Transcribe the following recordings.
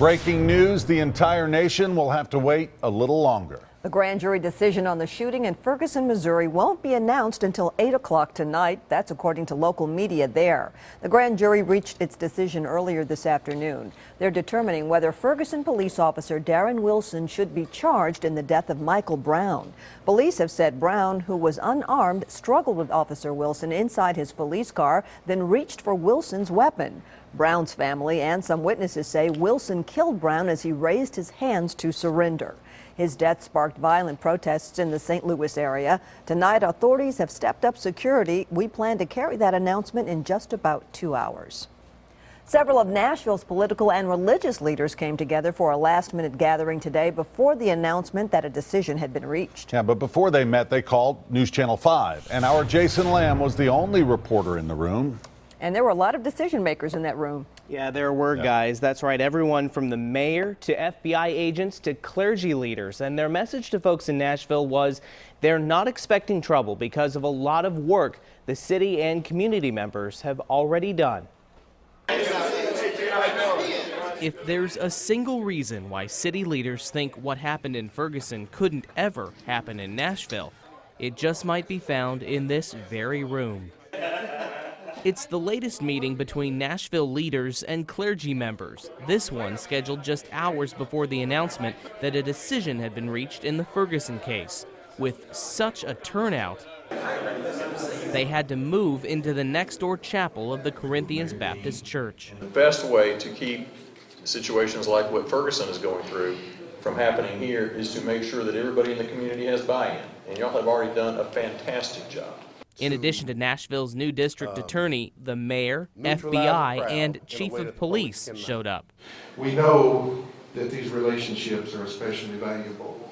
Breaking news, the entire nation will have to wait a little longer. The grand jury decision on the shooting in Ferguson, Missouri won't be announced until 8 o'clock tonight. That's according to local media there. The grand jury reached its decision earlier this afternoon. They're determining whether Ferguson police officer Darren Wilson should be charged in the death of Michael Brown. Police have said Brown, who was unarmed, struggled with Officer Wilson inside his police car, then reached for Wilson's weapon. Brown's family and some witnesses say Wilson killed Brown as he raised his hands to surrender. His death sparked violent protests in the St. Louis area. Tonight, authorities have stepped up security. We plan to carry that announcement in just about 2 hours. Several of Nashville's political and religious leaders came together for a last-minute gathering today before the announcement that a decision had been reached. Yeah, but before they met, they called News Channel 5, and our Jason Lamb was the only reporter in the room. And there were a lot of decision makers in that room. Yeah, there were, guys. That's right. Everyone from the mayor to FBI agents to clergy leaders. And their message to folks in Nashville was they're not expecting trouble because of a lot of work the city and community members have already done. If there's a single reason why city leaders think what happened in Ferguson couldn't ever happen in Nashville, it just might be found in this very room. It's the latest meeting between Nashville leaders and clergy members. This one scheduled just hours before the announcement that a decision had been reached in the Ferguson case. With such a turnout, they had to move into the next-door chapel of the Corinthians Baptist Church. The best way to keep situations like what Ferguson is going through from happening here is to make sure that everybody in the community has buy-in. And y'all have already done a fantastic job. In addition to Nashville's new district attorney, the mayor, FBI, and chief of police showed up. We know that these relationships are especially valuable.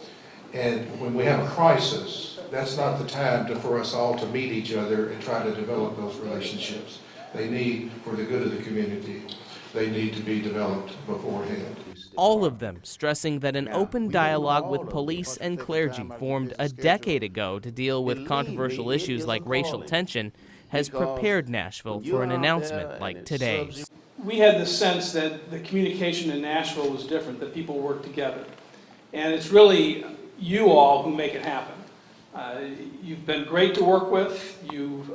And when we have a crisis, that's not the time for us all to meet each other and try to develop those relationships. They need, for the good of the community, they need to be developed beforehand. All of them stressing that an open dialogue with police and clergy formed a decade ago to deal with controversial issues like racial tension has prepared Nashville for an announcement like today's. We had the sense that the communication in Nashville was different, that people work together. And it's really you all who make it happen. You've been great to work with. You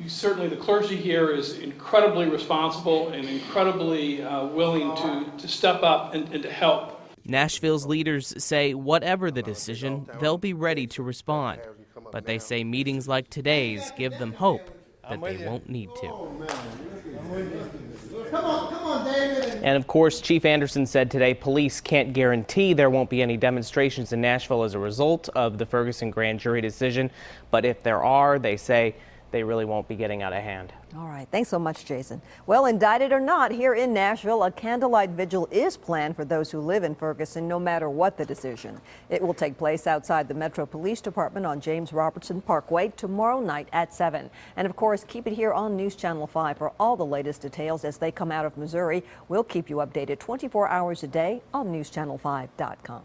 certainly, the clergy here is incredibly responsible and incredibly willing to step up and to help. Nashville's leaders say whatever the decision, they'll be ready to respond. But they say meetings like today's give them hope that they won't need to. Come on, David. And of course, Chief Anderson said today police can't guarantee there won't be any demonstrations in Nashville as a result of the Ferguson grand jury decision. But if there are, they say they really won't be getting out of hand. All right. Thanks so much, Jason. Well, indicted or not, here in Nashville, a candlelight vigil is planned for those who live in Ferguson, no matter what the decision. It will take place outside the Metro Police Department on James Robertson Parkway tomorrow night at 7. And of course, keep it here on News Channel 5 for all the latest details as they come out of Missouri. We'll keep you updated 24 hours a day on newschannel5.com.